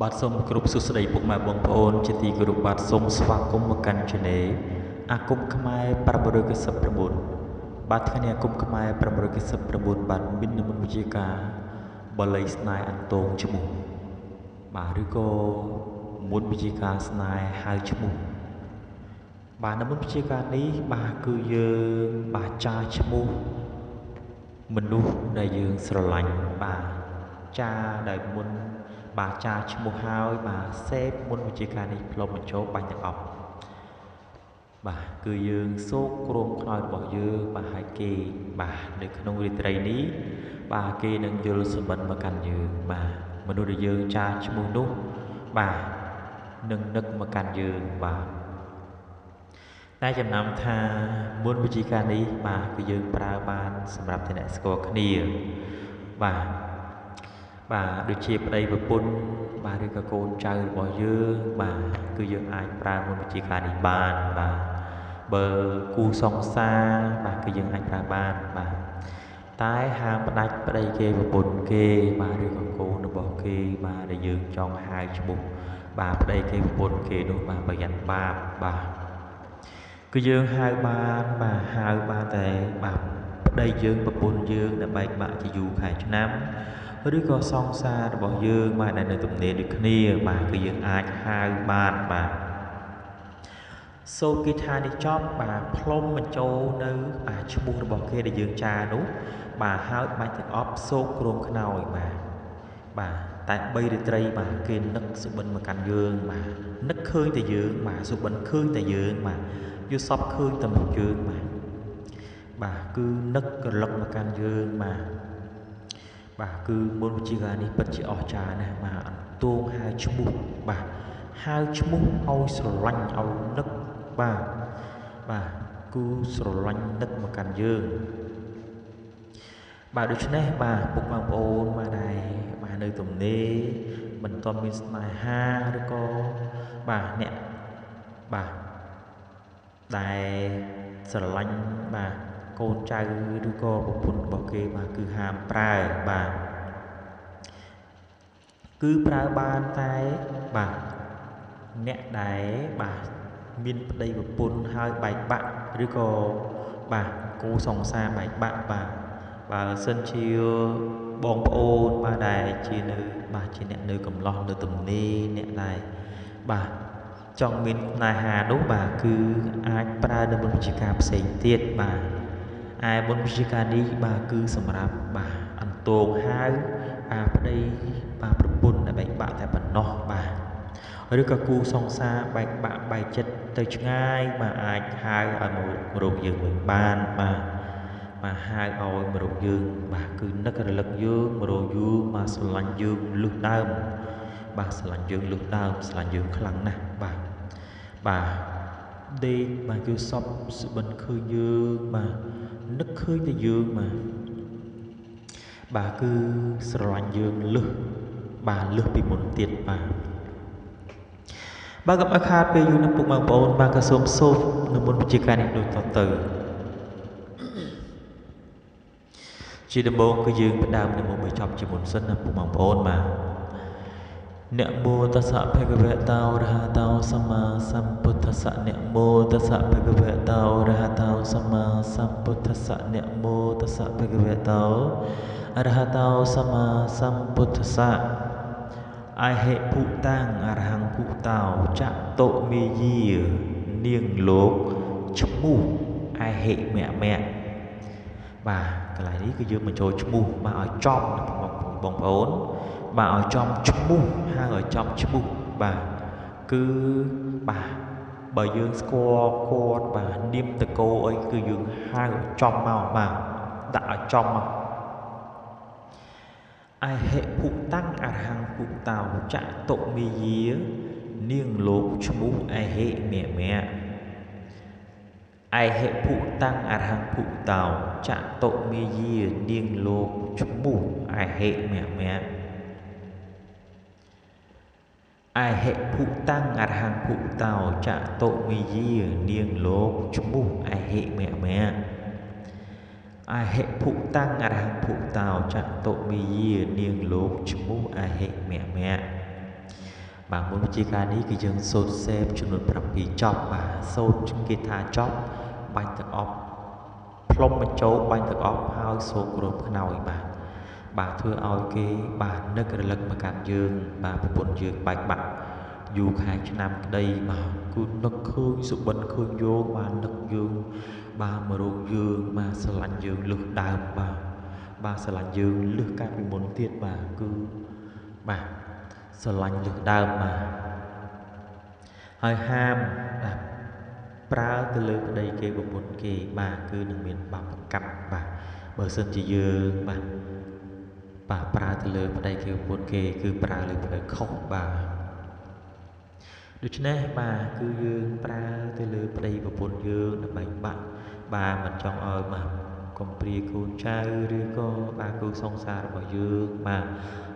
បាទសូមគ្រប់សួស្តីពុកម៉ែបងប្អូនជាទីគោរពបាទសូមស្វាគមន៍មកកាន់ Channel អាគមខ្មែរ999បាទថ្ងៃនេះអាគមខ្មែរ999បាទមាននិមន្តវិជាការបល័យស្នេហ៍អន្តងឈ្មោះបាទឬក៏មុនវិជាការស្នេហ៍ហៅឈ្មោះបាទនិមន្តវិជាការនេះបាទគឺយើងបាទចាឈ្មោះមនុស្សដែលយើងស្រឡាញ់បាទចាដែលមុនបាទចាឈ្មោះហើយបាទសេពមុនវិជាការនេះផ្លុំបញ្ចូលបាញ់ទាំងអស់បាទគឺយើងសោកគ្រោមខ្នើយរបស់យើងបាទហើយគេបាទនៅក្នុងរាត្រីនេះបាទគេនឹងយល់សម្បត្តិមកកាន់យើងបាទមនុស្សដែលយើងចាឈ្មោះនោះបាទនឹងនឹកមកកាន់យើងបាទតែចំណាំថាមុនវិជាការនេះបាទគឺយើងប្រើបានសម្រាប់តែអ្នកស្គាល់គ្នាបាទដូចជាប្តីប្រពន្ធបាទឬក៏កូនចៅរបស់យើងបាទគឺយើងអាចប្រើមុនវិជាការនេះបានបាទបើគូសង្សារបាទគឺយើងអាចប្រើបានបាទតែហាមផ្ដាច់ប្តីគេប្រពន្ធគេបាទឬក៏កូនរបស់គេបាទដែលយើងចង់ហៅឈ្មោះបាទប្តីគេប្រពន្ធគេនោះបាទប្រយ័ត្នបាបបាទគឺយើងហៅបានបាទហៅបានតែបាទប្តីយើងប្រពន្ធយើងដែលបែកបាក់ជាយូរខែឆ្នាំឬក៏សង្សាររបស់យើងបាទដែលនៅទំនេរដូចគ្នាបាទគឺយើងអាចហៅបានបាទសូត្រគិថានេះចប់បាទផ្លុំបញ្ចូលនៅបាទឈ្មោះរបស់គេដែលយើងចានោះបាទហើយបាច់ទាំងអស់សូកគ្រោមខ្នើយបាទតែ3រាត្រីបាទគេនឹកសុបិនមកកាន់យើងបាទនឹកឃើញតែយើងបាទសុបិនឃើញតែយើងបាទយល់សពឃើញតែមុខយើងបាទគឺនឹកក្រឡឹកមកកាន់យើងបាទគឺមុនវិជាការនេះពិតជាអស្ចារ្យណាស់បាទអន្ទងហៅឈ្មោះបាទហៅឈ្មោះឲ្យស្រឡាញ់ឲ្យនឹកបាទគឺស្រឡាញ់នឹកមកកាន់យើងបាទដូច្នេះបាទពុកបងប្អូនបាទដែរបាទនៅទំនេរមិនទាន់មានស្នេហាឬក៏បាទអ្នកបាទដែលស្រឡាញ់បាទកូនចៅឬក៏ប្រពន្ធរបស់គេបាទគឺហាមប្រើបាទគឺប្រើបានតែបាទអ្នកដែលបាទមានប្តីប្រពន្ធហើយបែកបាក់ឬក៏បាទគូសង្សារបែកបាក់បាទបើសិនជាបងប្អូនបាទដែលជានៅបាទជាអ្នកនៅកំឡោះនៅទំនេរអ្នកដែលបាទចង់មានស្នេហានោះបាទគឺអាចប្រើនៅមុនវិជាការផ្សេងទៀតបាទឯមុនវិជាការនេះបាទគឺសម្រាប់បាទអន្ទងហៅបាទប្តីបាទប្រពន្ធដែលបែកបាក់តែប៉ុណ្ណោះបាទឬក៏គូសង្សារបែកបាក់បែកចិត្តទៅឆ្ងាយបាទអាចហៅឲ្យមករកយើងវិញបានបាទហៅឲ្យមករកយើងបាទគឺនឹករលឹកយើងមករកយើងបាទស្រឡាញ់យើងលឹះដើមបាទស្រឡាញ់យើងលឹះដើមស្រឡាញ់យើងខ្លាំងណាស់បាទដេកបាទគឺសពសុបិនឃើញយើងបាទនឹកឃើញតែយើងបាទគឺស្រឡាញ់យើងលឹះពីមុនទៀតបាទកុំឲ្យខាតពេលយូរណាស់ពុកបងប្អូនបាទក៏សូមសូត្រនៅមុនវិជាការនេះដូចតទៅជាដំបូងគឺយើងផ្ដើមនៅមុនបញ្ចប់ជាមុនសិនណាពុកបងប្អូនបាទนะโมตัสสะภะคะวะโตอะระหะโตสัมมาสัมพุทธัสสะนะโมตัสสะภะคะวะโตอะระหะโตสัมมาสัมพุทธัสสะนะโมตัสสะภะคะวะโตอะระหะโตสัมมาสัมพุทธัสสะអហិភុតាំងអរហង្គភុតោចតុមេយានាងលោកឈ្មោះអហិមៈបាទកន្លែងនេះគឺយើងបញ្ចូលឈ្មោះបាទឲ្យចប់បងប្អូន bà ở trong chung mu ha ở trong chung mu bà cứ bà bởi dương score bà niêm từ cô ấy cứ dương hai ở trong màu bà đã ở trong màu ai hệ phụ tăng à hàng phụ tàu chạ tổ mi día niêng lốp chung mu ai hệ mẹ mẹ ai hệ phụ tăng à hàng phụ tàu chạ tổ mi día niêng lốp chung mu ai hệ mẹ mẹ ai hệ phụ tăng ạt hàng phụ tàu chạ tổ mi di niêng lốp chung mu ai hệ mẹ mẹ ai hệ phụ tăng ạt hàng phụ tàu chạ tổ mi di niêng lốp chung mu ai hệ mẹ mẹ bà muốn chia ca ní cái dân sốt xem cho nó bật bị chọc bà sốt chúng kia tha chọc bánh thật ốp plong mà châu bánh thật ốp hai số gồm cái nào bà thưa ôi cái bà nâng cái lực mà cản dương bà buồn dương bạch bạch dù khai cho năm đây mà cứ nâng khơi sự bấn khơi vô bà nâng dương bà mà rô dương mà sờ lạnh dương lực đàm bà sờ lạnh dương lực các bị muốn tiết bà cứ bà sờ lạnh lực đàm mà hơi ham pra từ lực đây kia bộ bốn kia bà cứ đừng miền bà cặp bà bờ sân chỉ dương bà pra từ lực đây kia bốn kia cứ pra lực phải khóc bà được chứ nè bà cứ dương pra từ lực đây bộ bốn dương là bảy bà mình chọn ở mà còn pri cô traiឬក៏bàគឺសង្សាររបស់យើងបាទ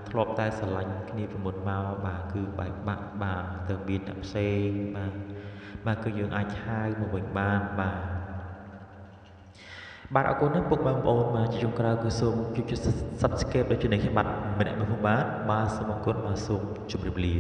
ធ្លាប់តែស្រឡាញ់គ្នាពីមុនមកបាទគឺបែកបាក់បាទទៅមានតែផ្សេងបាទគឺយើងអាចហៅមកវិញបានបាទអរគុណណាស់ពុកបងប្អូនបាទជាចុងក្រោយគឺសូមជួយ Subscribe ដល់ Channel ខ្ញុំបាទម្នាក់មួយផងបាទសូមអរគុណបាទសូមជម្រាបលា